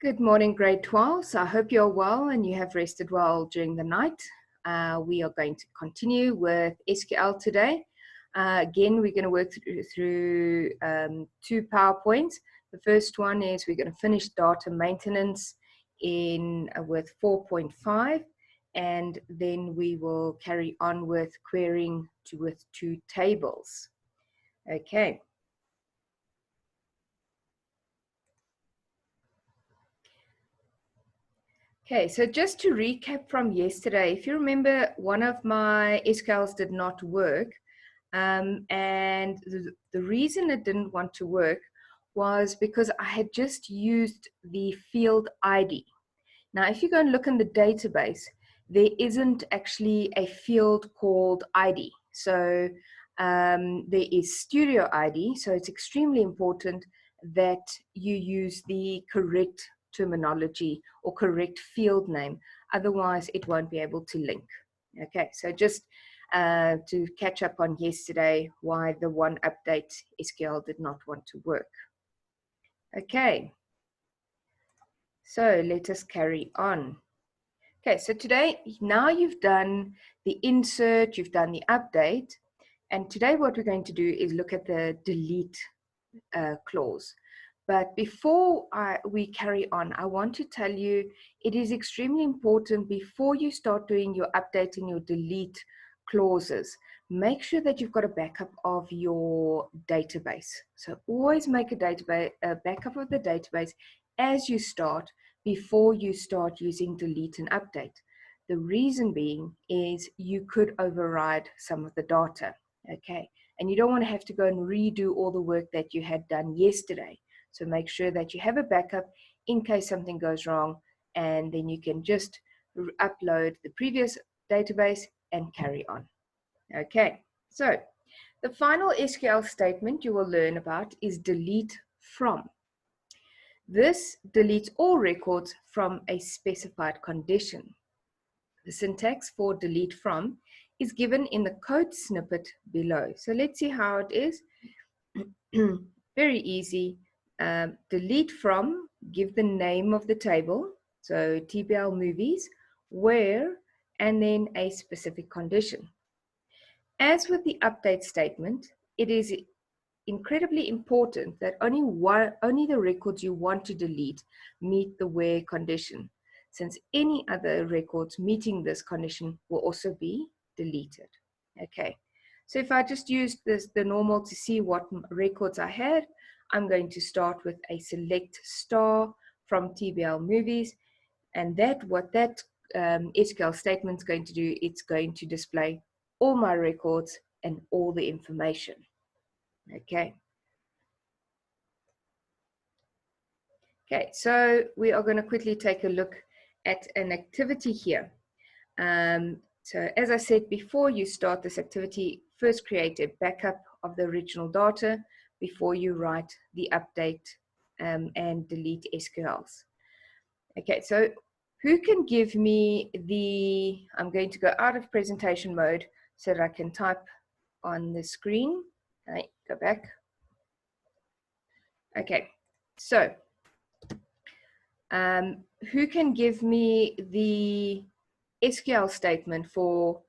Good morning, grade 12s. I hope you're well and you have rested well during the night. We are going to continue with SQL today. Again, we're going to work through two PowerPoints. The first one is we're going to finish data maintenance with 4.5, and then we will carry on with querying with two tables. Okay. Okay, so just to recap from yesterday, if you remember, one of my SQLs did not work, and the reason it didn't want to work was because I had just used the field ID. Now, if you go and look in the database, there isn't actually a field called ID. So there is studio ID, so it's extremely important that you use the correct terminology or correct field name, otherwise it won't be able to link. Okay, so just to catch up on yesterday, why the one update SQL did not want to work. Okay, so let us carry on. Okay, so today, now you've done the insert, you've done the update, and today what we're going to do is look at the delete clause. But before we carry on, I want to tell you it is extremely important before you start doing your update and your delete clauses, make sure that you've got a backup of your database. So always make a backup of the database as you start, before you start using delete and update. The reason being is you could override some of the data, okay? And you don't want to have to go and redo all the work that you had done yesterday. So make sure that you have a backup in case something goes wrong, and then you can just upload the previous database and carry on. Okay, so the final SQL statement you will learn about is delete from. This deletes all records from a specified condition. The syntax for delete from is given in the code snippet below. So let's see how it is. Very easy. Delete from, give the name of the table, so TBL movies, where, and then a specific condition. As with the update statement, it is incredibly important that only the records you want to delete meet the where condition, since any other records meeting this condition will also be deleted. Okay, so if I just use the normal to see what records I had, I'm going to start with a select star from TBL movies, and what that SQL statement is going to do, it's going to display all my records and all the information. Okay. Okay, so we are going to quickly take a look at an activity here. So as I said before, you start this activity, first create a backup of the original data before you write the update and delete SQLs. Okay, so who can give me I'm going to go out of presentation mode so that I can type on the screen. Okay, go back. Okay, so who can give me the SQL statement for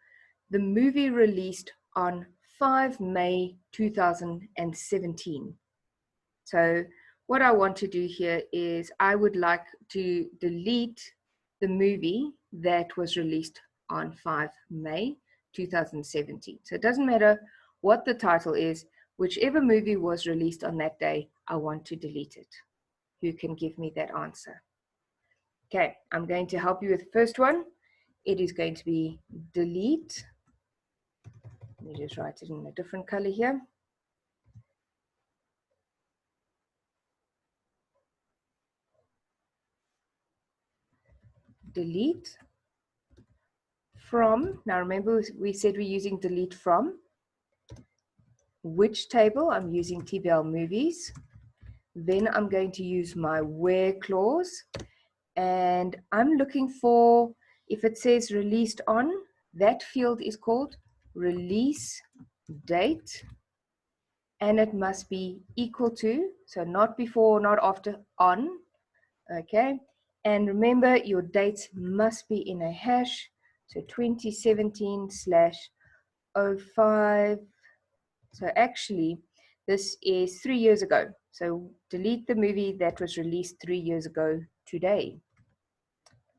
the movie released on 5 May 2017? So what I want to do here is I would like to delete the movie that was released on 5 May 2017. So it doesn't matter what the title is, whichever movie was released on that day, I want to delete it. Who can give me that answer? Okay, I'm going to help you with the first one. It is going to be delete. Let me just write it in a different color here. Delete from. Now remember, we said we're using delete from. Which table? I'm using TBL movies. Then I'm going to use my where clause. And I'm looking for, if it says released on, that field is called release date. And it must be equal to, so not before, not after, on, Okay, and remember your dates must be in a hash, so 2017/05. So actually this is 3 years ago, so delete the movie that was released 3 years ago today,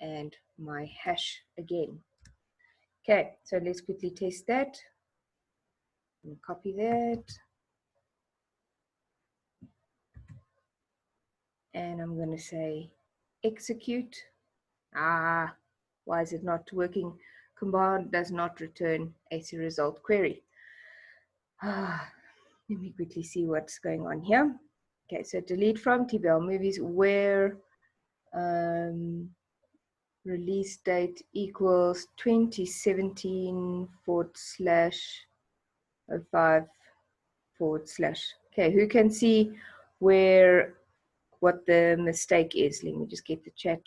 and my hash again. Okay, so let's quickly test that and copy that, and I'm going to say execute. Why is it not working? Command does not return AC result query. Let me quickly see what's going on here. Okay, so delete from TBL movies where release date equals 2017/05/. Okay, who can see where what the mistake is? Let me just get the chat,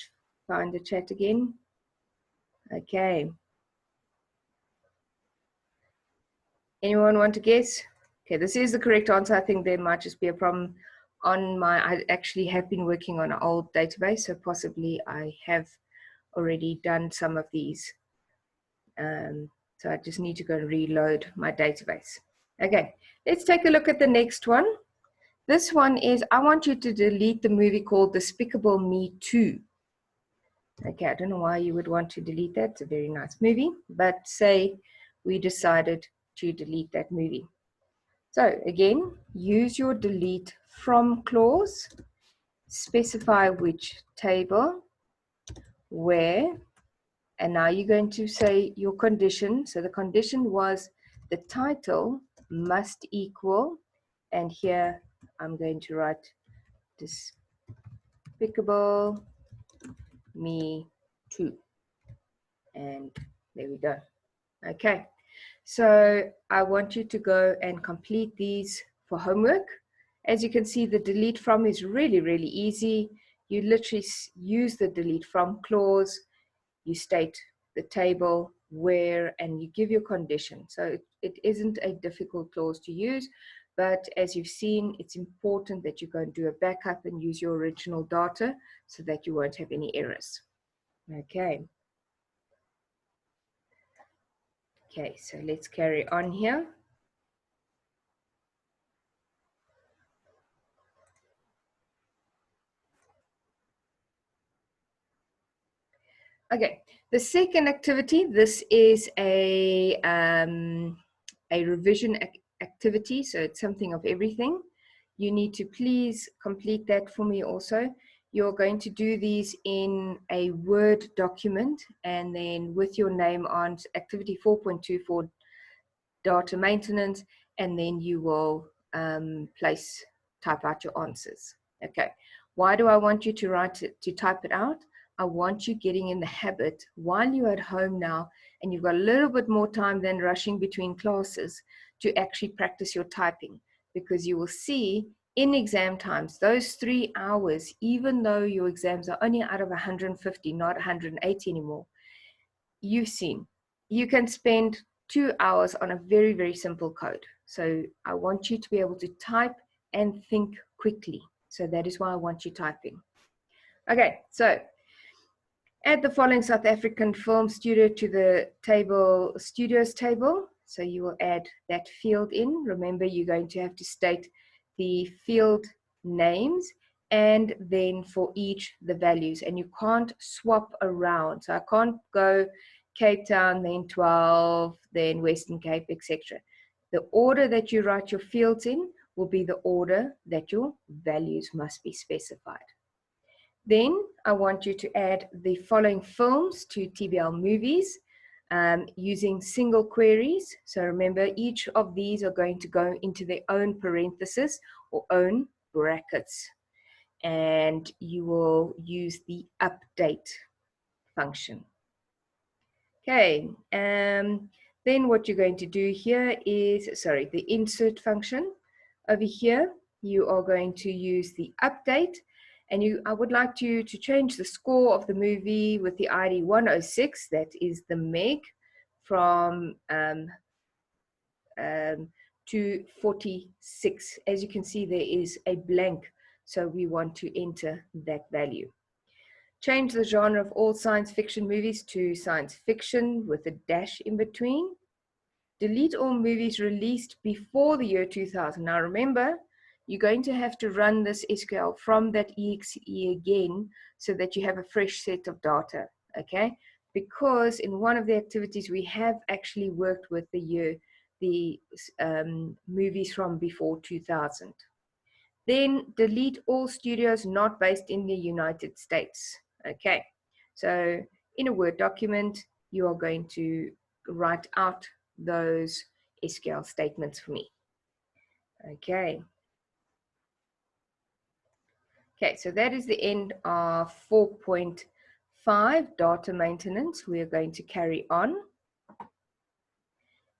find the chat again. Okay. Anyone want to guess? Okay, this is the correct answer. I think there might just be a problem on I actually have been working on an old database, so possibly I have already done some of these. So I just need to go and reload my database. Okay, let's take a look at the next one. This one is, I want you to delete the movie called Despicable Me 2. Okay, I don't know why you would want to delete that. It's a very nice movie, but say we decided to delete that movie. So again, use your delete from clause, specify which table, where, and now you're going to say your condition. So the condition was the title must equal, and here I'm going to write Despicable Me 2. And there we go. Okay, so I want you to go and complete these for homework. As you can see, the delete from is really, really easy. You literally use the delete from clause, you state the table, where, and you give your condition. So it isn't a difficult clause to use, but as you've seen, it's important that you go and do a backup and use your original data so that you won't have any errors. Okay. Okay, so let's carry on here. Okay, the second activity, this is a revision activity, so it's something of everything. You need to please complete that for me also. You're going to do these in a Word document, and then with your name on activity 4.24 data maintenance, and then you will type out your answers. Okay, why do I want you to type it out? I want you getting in the habit while you're at home now and you've got a little bit more time than rushing between classes to actually practice your typing, because you will see in exam times, those 3 hours, even though your exams are only out of 150, not 180 anymore, you've seen, you can spend 2 hours on a very, very simple code. So I want you to be able to type and think quickly. So that is why I want you typing. Okay, so add the following South African film studio to the studios table. So you will add that field in. Remember, you're going to have to state the field names and then for each the values, and you can't swap around. So I can't go Cape Town, then 12, then Western Cape, etc. The order that you write your fields in will be the order that your values must be specified. Then I want you to add the following films to TBL movies using single queries. So remember, each of these are going to go into their own parenthesis or own brackets. And you will use the update function. Okay, then what you're going to do here is, the insert function. Over here, you are going to use the update, and I would like you to change the score of the movie with the ID 106, that is the Meg, from to 46. As you can see, there is a blank, so we want to enter that value. Change the genre of all science fiction movies to science fiction with a dash in between. Delete all movies released before the year 2000. Now remember, you're going to have to run this SQL from that exe again so that you have a fresh set of data, okay? Because in one of the activities we have actually worked with the movies from before 2000. Then delete all studios not based in the United States. Okay, so in a Word document, you are going to write out those SQL statements for me. Okay. Okay, so that is the end of 4.5 data maintenance. We are going to carry on.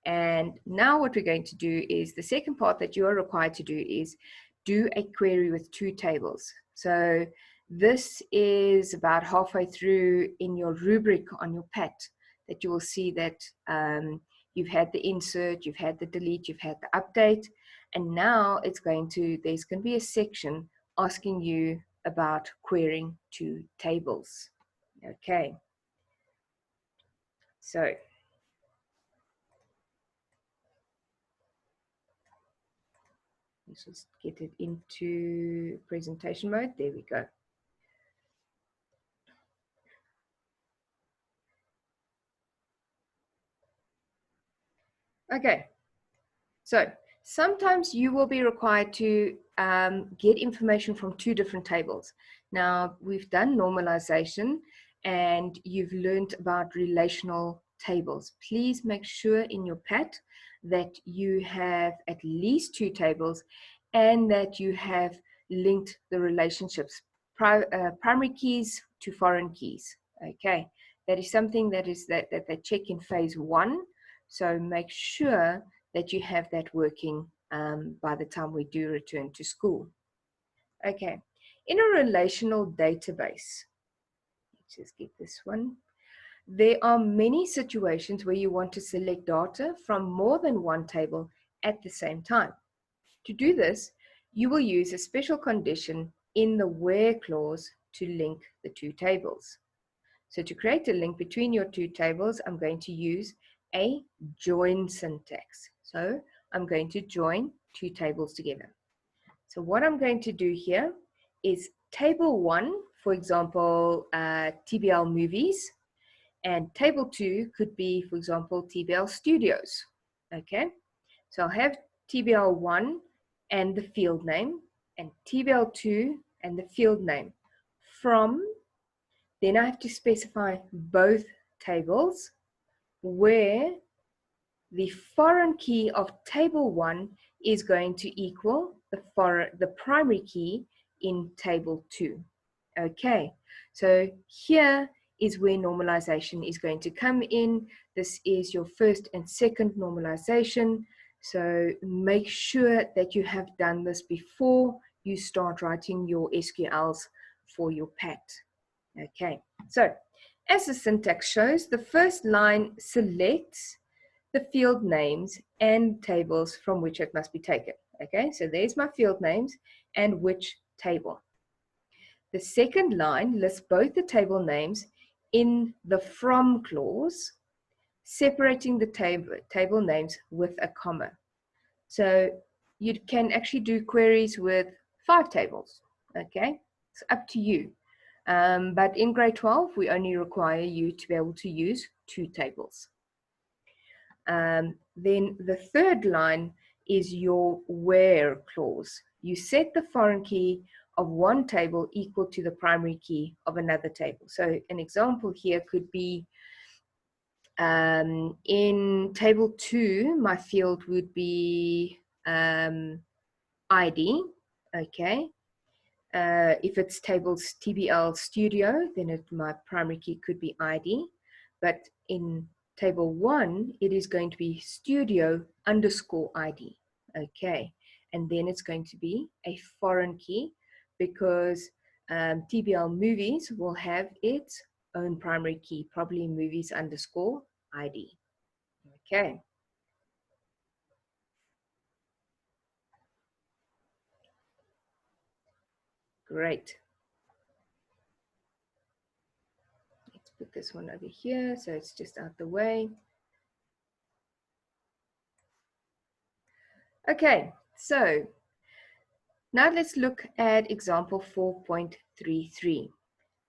And now what we're going to do is the second part that you are required to do is do a query with two tables. So this is about halfway through in your rubric on your PAT that you will see that you've had the insert, you've had the delete, you've had the update, and now there's going to be a section asking you about querying two tables. Okay, so let's just get it into presentation mode. There we go. Okay, so sometimes you will be required to get information from two different tables. Now, we've done normalization and you've learned about relational tables. Please make sure in your PAT that you have at least two tables and that you have linked the relationships, primary keys to foreign keys. Okay, that is something that they check in phase 1. So make sure that you have that working by the time we do return to school. Okay, in a relational database, let's just get this one. There are many situations where you want to select data from more than one table at the same time. To do this, you will use a special condition in the where clause to link the two tables. So to create a link between your two tables, I'm going to use a join syntax. So I'm going to join two tables together. So what I'm going to do here is table 1, for example, TBL movies, and table 2 could be, for example, TBL studios. Okay, so I'll have TBL 1 and the field name, and TBL 2 and the field name from. Then I have to specify both tables where the foreign key of table 1 is going to equal the primary key in table 2. Okay, so here is where normalization is going to come in. This is your first and second normalization. So make sure that you have done this before you start writing your SQLs for your PAT. Okay, so as the syntax shows, the first line selects the field names and tables from which it must be taken. Okay, so there's my field names and which table. The second line lists both the table names in the from clause, separating the table names with a comma. So you can actually do queries with 5 tables. Okay, it's up to you. But in grade 12, we only require you to be able to use 2 tables. Then the third line is your where clause. You set the foreign key of one table equal to the primary key of another table. So an example here could be in table 2, my field would be ID, okay. If it's tables TBL studio, then my primary key could be ID. But in table 1, it is going to be studio underscore ID. Okay. And then it's going to be a foreign key because TBL movies will have its own primary key, probably movies underscore ID. Okay. Great. put this one over here so it's just out the way. Okay, so now let's look at example 4.33.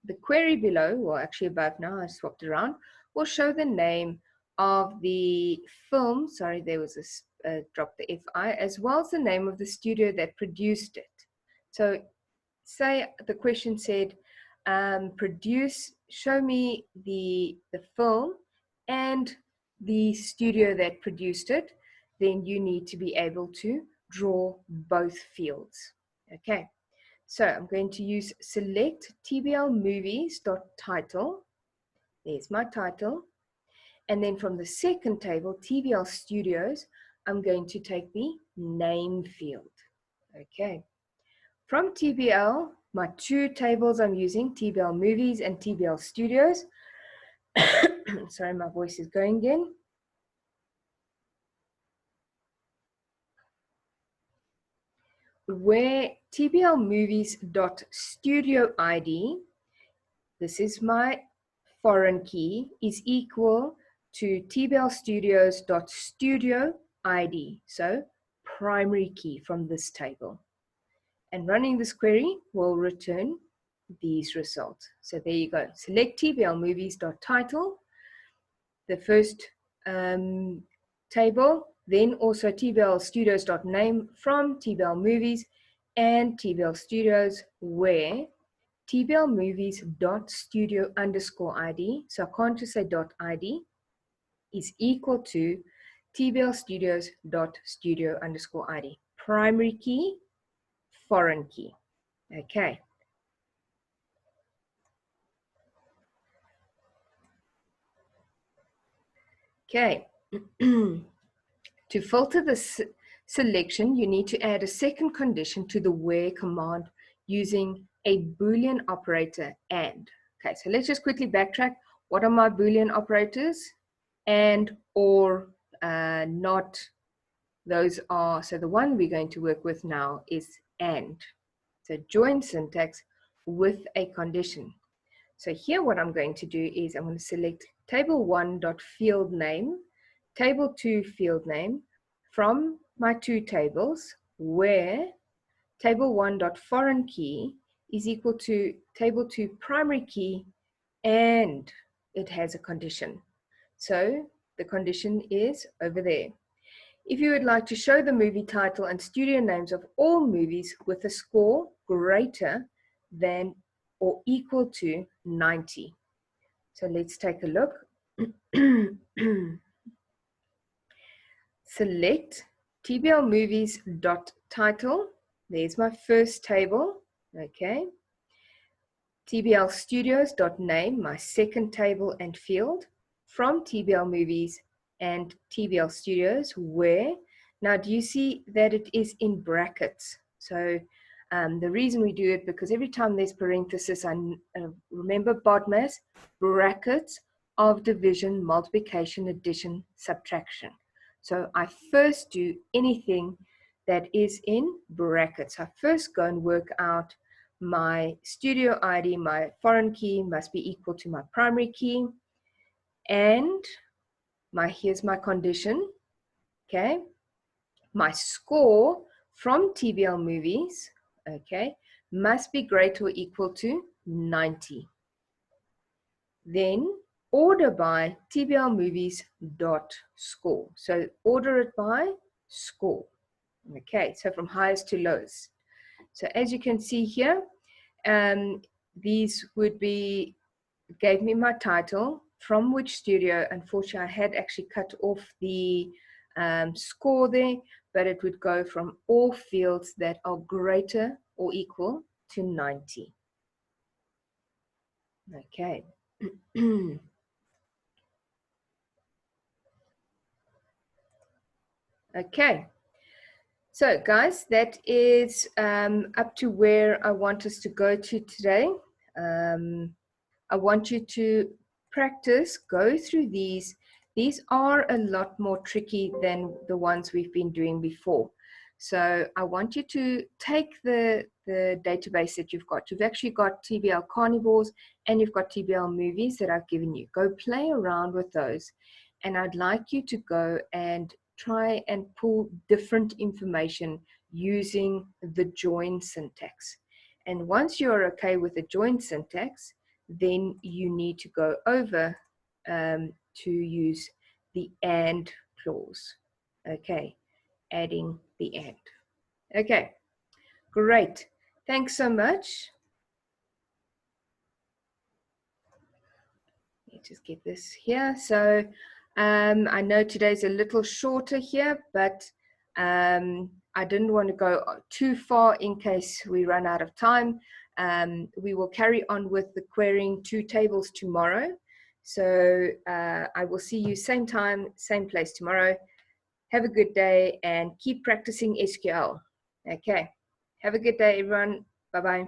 The query below, or actually above now, I swapped around, will show the name of the film, sorry, there was a drop the FI, as well as the name of the studio that produced it. So say the question said, show me the film and the studio that produced it, then you need to be able to draw both fields. Okay, so I'm going to use select tblmovies.title. There's my title. And then from the second table, TBL Studios, I'm going to take the name field. Okay. From TBL, my two tables I'm using, TBL Movies and TBL Studios. Sorry, my voice is going again. Where TBL Movies.studio ID, this is my foreign key, is equal to TBL Studios.studio ID, so primary key from this table. And running this query will return these results. So there you go. Select TBL Movies.title, the first table, then also TBL Studios.name from TBL Movies and TBL Studios, where TBL Movies.studio_ID, so I can't just say .id, is equal to TBL Studios.studio_ID. Primary key, foreign key. Okay. Okay. To filter this selection, you need to add a second condition to the where command using a Boolean operator and. Okay, so let's just quickly backtrack. What are my Boolean operators? And, or, not. Those are, so the one we're going to work with now is and. So join syntax with a condition. So here what I'm going to do is I'm going to select table1.field name, table2 field name from my two tables, where table1.foreign key is equal to table2 primary key, and it has a condition. So the condition is over there. If you would like to show the movie title and studio names of all movies with a score greater than or equal to 90. So let's take a look. Select tblmovies.title. There's my first table. Okay. tblstudios.name, my second table and field from TBL Movies and TBL Studios, where, now do you see that it is in brackets? So the reason we do it, because every time there's parenthesis, I remember BODMAS, brackets of division, multiplication, addition, subtraction. So I first do anything that is in brackets. I first go and work out my studio ID, my foreign key must be equal to my primary key, and here's my condition, okay? My score from TBL Movies, okay, must be greater or equal to 90. Then order by TBL Movies dot score. So order it by score. Okay, so from highest to lowest. So as you can see here, these would be, gave me my title, from which studio. Unfortunately, I had actually cut off the score there, but it would go from all fields that are greater or equal to 90. Okay. Okay. So guys, that is up to where I want us to go to today. I want you to practice, go through these. These are a lot more tricky than the ones we've been doing before. So I want you to take the database that you've got. You've actually got TBL carnivores and you've got TBL movies that I've given you. Go play around with those. And I'd like you to go and try and pull different information using the join syntax. And once you're okay with the join syntax, then you need to go over to use the AND clause. Okay, adding the AND. Okay, great. Thanks so much. Let me just get this here. So I know today's a little shorter here, but I didn't want to go too far in case we run out of time. We will carry on with the querying 2 tables tomorrow. So I will see you same time, same place tomorrow. Have a good day and keep practicing SQL. Okay. Have a good day, everyone. Bye-bye.